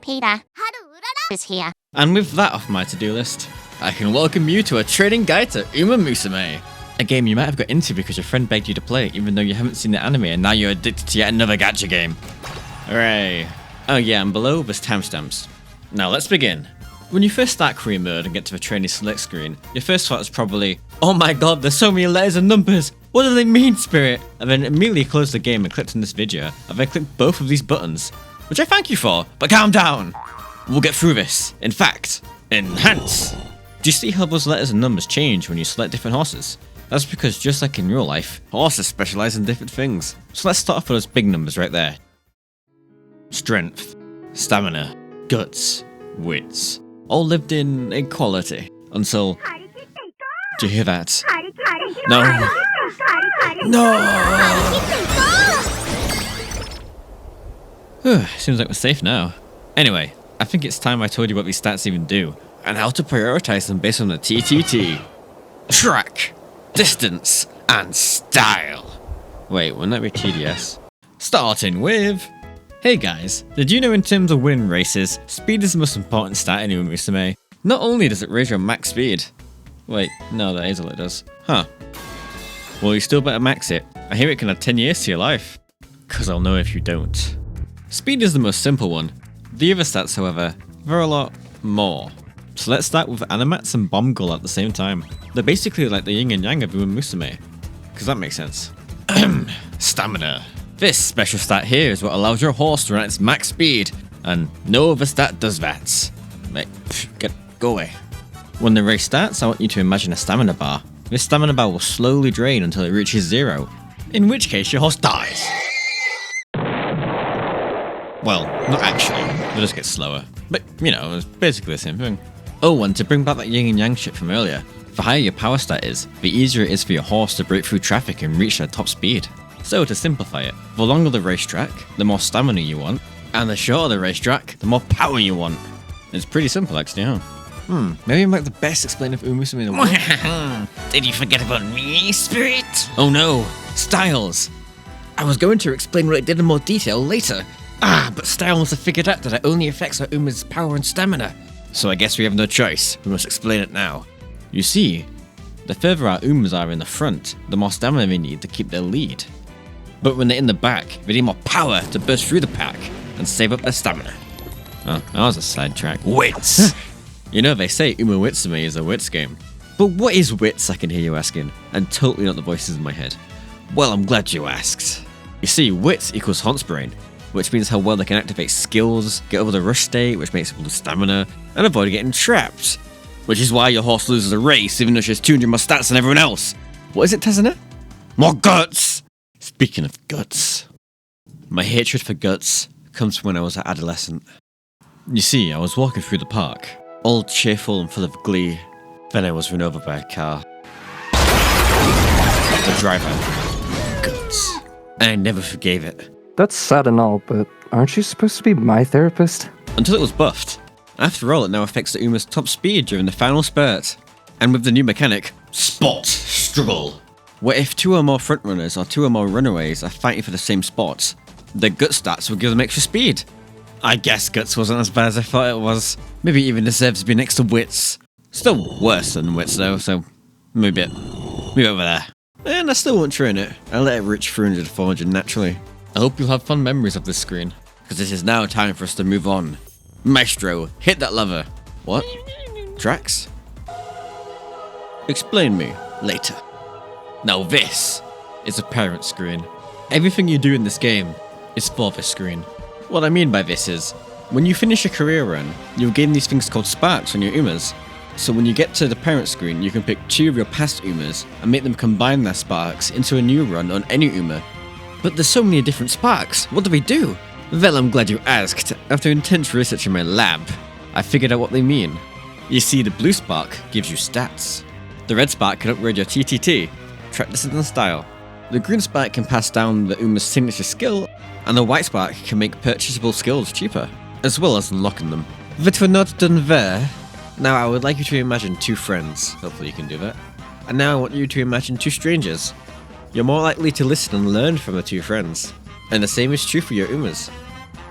Peter is here. And with that off my to-do list, I can welcome you to a trading guide to Uma Musume. A game you might have got into because your friend begged you to play even though you haven't seen the anime and now you're addicted to yet another gacha game. Hooray. Oh yeah, and below there's timestamps. Now let's begin. When you first start career mode and get to the training select screen, your first thought is probably, oh my god, there's so many letters and numbers, what do they mean, Spirit? And then immediately close the game and clicked on this video, and then clicked both of these buttons, which I thank you for, but calm down. We'll get through this. In fact, enhance. Do you see how those letters and numbers change when you select different horses? That's because just like in real life, horses specialize in different things. So let's start off with those big numbers right there. Strength, stamina, guts, wits. All lived in equality until... Do you hear that? No. No! Seems like we're safe now. Anyway, I think it's time I told you what these stats even do, and how to prioritize them based on the TTT. Track, distance, and style. Wait, wouldn't that be TDS? Starting with... Hey guys, did you know in terms of winning races, speed is the most important stat in Uma Musume? Not only does it raise your max speed... Wait, no, that is all it does. Huh. Well, you still better max it. I hear it can add 10 years to your life. Cause I'll know if you don't. Speed is the most simple one. The other stats, however, there are a lot more. So let's start with Animats and Bomb Gull at the same time. They're basically like the yin and yang of Uma Musume. Cause that makes sense. Stamina. This special stat here is what allows your horse to run at its max speed, and no other stat does that. Mate, go away. When the race starts, I want you to imagine a stamina bar. This stamina bar will slowly drain until it reaches 0, in which case your horse dies. Well, not actually, it'll just get slower. But, you know, it's basically the same thing. Oh, and to bring back that yin and yang shit from earlier, the higher your power stat is, the easier it is for your horse to break through traffic and reach their top speed. So to simplify it, the longer the racetrack, the more stamina you want, and the shorter the racetrack, the more power you want. It's pretty simple actually, huh? Maybe I'm like the best explainer of Uma Musume in the world. Did you forget about me, Spirit? Oh no, styles! I was going to explain what it did in more detail later. But styles have figured out that it only affects our Uma's power and stamina. So I guess we have no choice, we must explain it now. You see, the further our Umas are in the front, the more stamina they need to keep their lead. But when they're in the back, they need more power to burst through the pack and save up their stamina. Oh, that was a sidetrack. Wits! You know, they say Uma Musume is a wits game. But what is wits, I can hear you asking, and totally not the voices in my head. Well, I'm glad you asked. You see, wits equals Hunt's brain, which means how well they can activate skills, get over the rush state, which makes it lose stamina, and avoid getting trapped. Which is why your horse loses a race, even though she has 200 more stats than everyone else. What is it, Tazana? More guts! Speaking of guts, my hatred for guts comes from when I was an adolescent. You see, I was walking through the park, all cheerful and full of glee. Then I was run over by a car. The driver. Guts. And I never forgave it. That's sad and all, but aren't you supposed to be my therapist? Until it was buffed. After all, it now affects the Uma's top speed during the final spurt. And with the new mechanic, Spot Struggle. Where if 2 or more frontrunners or 2 or more runaways are fighting for the same spot, their gut stats will give them extra speed. I guess guts wasn't as bad as I thought it was. Maybe it even deserves to be next to wits. Still worse than wits though, so maybe over there. And I still won't train it. I'll let it reach 300 to 400 naturally. I hope you'll have fun memories of this screen, because it is now time for us to move on. Maestro, hit that lever. What? Tracks? Explain me later. Now this is a parent screen. Everything you do in this game is for this screen. What I mean by this is, when you finish a career run, you'll gain these things called sparks on your Umas. So when you get to the parent screen, you can pick 2 of your past Umas and make them combine their sparks into a new run on any Uma. But there's so many different sparks, what do we do? Well, I'm glad you asked. After intense research in my lab, I figured out what they mean. You see, the blue spark gives you stats. The red spark can upgrade your TTT, track distance and style. The green spark can pass down the Uma's signature skill, and the white spark can make purchasable skills cheaper, as well as unlocking them. But we're not done there. Now I would like you to imagine 2 friends, hopefully you can do that. And now I want you to imagine 2 strangers. You're more likely to listen and learn from the 2 friends. And the same is true for your Umas.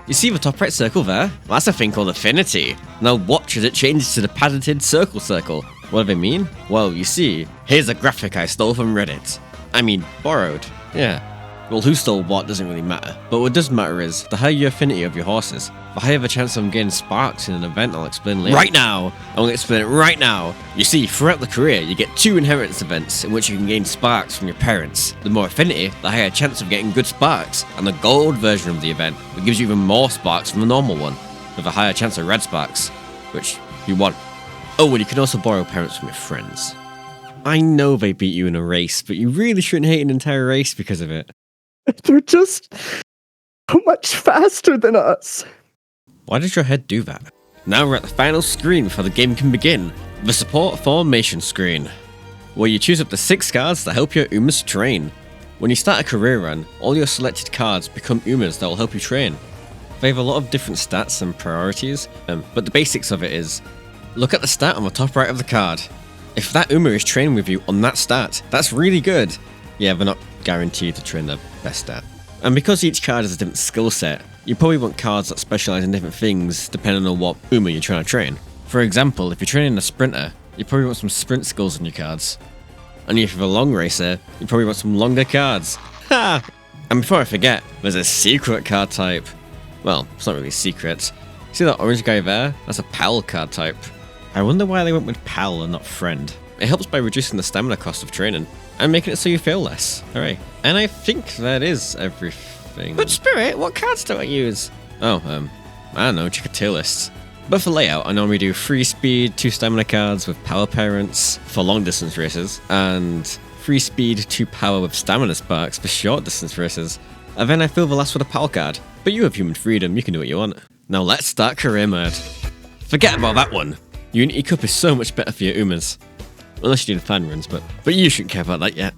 You see the top right circle there? That's a thing called affinity. Now watch as it changes to the patented circle. What do they mean? Well, you see, here's a graphic I stole from Reddit. I mean, borrowed. Yeah. Well, who stole what doesn't really matter. But what does matter is, the higher your affinity of your horses, the higher the chance of them getting sparks in an event I'll explain later. Right now! I'm going to explain it right now! You see, throughout the career, you get 2 inheritance events in which you can gain sparks from your parents. The more affinity, the higher chance of getting good sparks, and the gold version of the event, that gives you even more sparks from the normal one, with a higher chance of red sparks, which you want. Oh, and you can also borrow parents from your friends. I know they beat you in a race, but you really shouldn't hate an entire race because of it. They're just so much faster than us. Why did your head do that? Now we're at the final screen before the game can begin, the support formation screen, where you choose up to 6 cards that help your Umas train. When you start a career run, all your selected cards become Umas that will help you train. They have a lot of different stats and priorities, but the basics of it is, look at the stat on the top right of the card. If that Uma is training with you on that stat, that's really good. Yeah, they're not guaranteed to train the best stat. And because each card has a different skill set, you probably want cards that specialize in different things depending on what Uma you're trying to train. For example, if you're training a sprinter, you probably want some sprint skills on your cards. And if you're a long racer, you probably want some longer cards. Ha! And before I forget, there's a secret card type. Well, it's not really secret. See that orange guy there? That's a pal card type. I wonder why they went with pal and not friend. It helps by reducing the stamina cost of training, and making it so you fail less. Hooray. And I think that is everything. But Spirit, what cards do I use? Oh, I don't know, check a tier list. But for layout, I normally do 3 speed, 2 stamina cards with power parents for long distance races, and 3 speed, 2 power with stamina sparks for short distance races. And then I fill the last with a power card. But you have human freedom, you can do what you want. Now let's start career mode. Forget about that one. Unity Cup is so much better for your Umas. Unless you're doing fan runs, but you shouldn't care about that yet.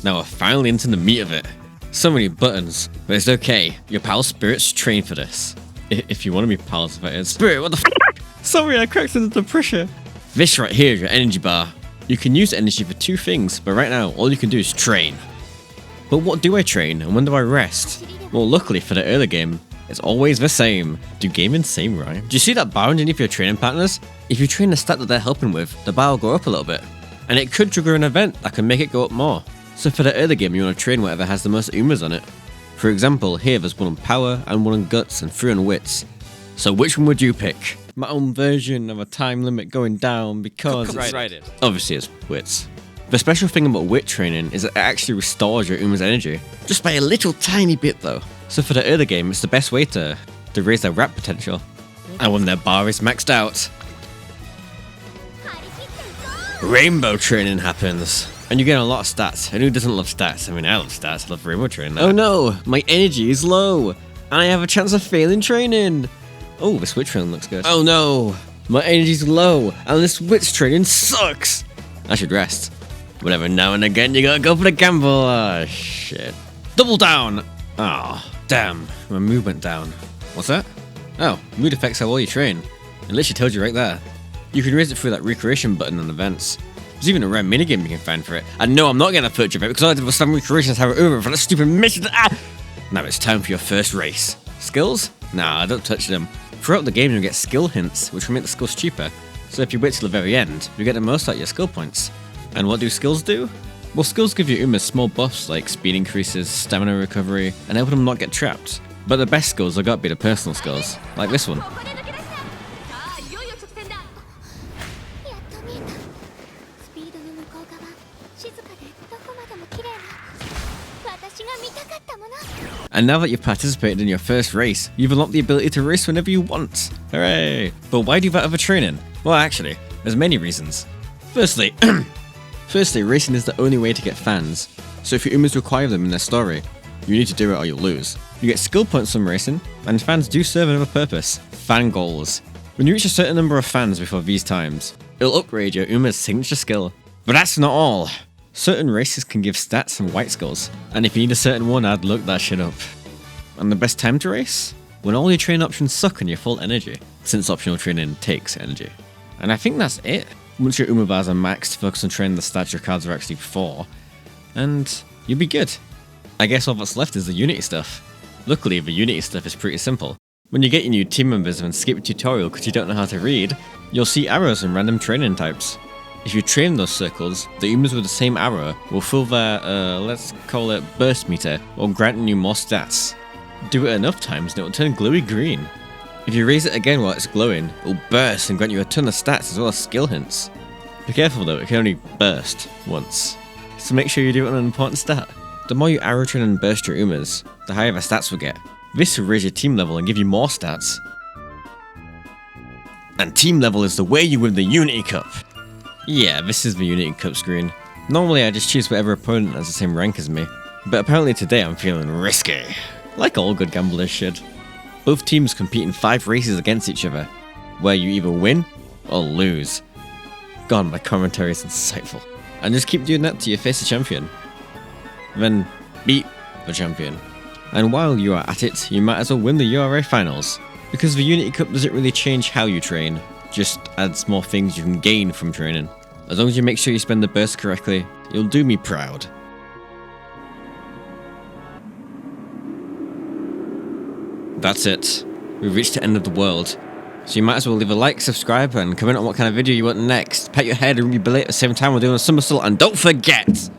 Now we're finally into the meat of it. So many buttons, but it's okay. Your pal Spirit's trained for this. If you want to be pals with it. Spirit, what the f***? Sorry, I cracked under the pressure. This right here is your energy bar. You can use energy for 2 things, but right now, all you can do is train. But what do I train, and when do I rest? Well, luckily for the early game, it's always the same. Do gaming same rhyme? Do you see that bar underneath your training partners? If you train the stat that they're helping with, the bar will go up a little bit. And it could trigger an event that can make it go up more. So for the early game, you want to train whatever has the most Umas on it. For example, here there's 1 on power, and 1 on guts, and 3 on wits. So which one would you pick? My own version of a time limit going down because obviously it's wits. The special thing about wit training is that it actually restores your Uma's energy. Just by a little tiny bit though. So for the early game, it's the best way to raise their rap potential. And when their bar is maxed out, rainbow training happens. And you get a lot of stats. And who doesn't love stats? I mean, I love stats. I love rainbow training. Oh no, my energy is low. And I have a chance of failing training. Oh, this witch training looks good. Oh no, my energy's low. And this witch training sucks. I should rest. Whatever, now and again you gotta go for the gamble. Ah, shit. Double down. Oh, damn. My mood went down. What's that? Oh, mood affects how well you train. It literally tells you right there. You can raise it through that recreation button on events. There's even a rare minigame you can find for it. And no, I'm not getting a purchase of it because I did some recreations have it over for that stupid mission. Ah! Now it's time for your first race. Skills? Nah, don't touch them. Throughout the game you'll get skill hints, which will make the skills cheaper. So if you wait till the very end, you'll get the most out of your skill points. And what do skills do? Well, skills give your Umas small buffs like speed increases, stamina recovery, and helping them not get trapped. But the best skills have got to be the personal skills, like this one. And now that you've participated in your first race, you've unlocked the ability to race whenever you want. Hooray! But why do that over training? Well, actually, there's many reasons. Firstly, racing is the only way to get fans. So if your Umas require them in their story, you need to do it or you'll lose. You get skill points from racing, and fans do serve another purpose. Fan goals. When you reach a certain number of fans before these times, it'll upgrade your Uma's signature skill. But that's not all. Certain races can give stats and white skulls, and if you need a certain one, I'd look that shit up. And the best time to race? When all your training options suck and you're full energy, since optional training takes energy. And I think that's it. Once your Uma bars are maxed, focus on training the stats your cards are actually for, and you'll be good. I guess all that's left is the Unity stuff. Luckily, the Unity stuff is pretty simple. When you get your new team members and skip a tutorial because you don't know how to read, you'll see arrows and random training types. If you train those circles, the Umas with the same arrow will fill their, let's call it burst meter, or granting you more stats. Do it enough times and it will turn glowy green. If you raise it again while it's glowing, it will burst and grant you a ton of stats as well as skill hints. Be careful though, it can only burst once, so make sure you do it on an important stat. The more you arrow train and burst your Umas, the higher the stats will get. This will raise your team level and give you more stats. And team level is the way you win the Unity Cup. Yeah, this is the Unity Cup screen. Normally I just choose whatever opponent has the same rank as me, but apparently today I'm feeling risky, like all good gamblers should. Both teams compete in 5 races against each other, where you either win or lose. God, my commentary is insightful. And just keep doing that till you face the champion. Then beat the champion. And while you are at it, you might as well win the URA finals, because the Unity Cup doesn't really change how you train, just adds more things you can gain from training. As long as you make sure you spend the burst correctly, you'll do me proud. That's it. We've reached the end of the world. So you might as well leave a like, subscribe, and comment on what kind of video you want next. Pat your head and rebuild it at the same time while doing a somersault, and don't forget!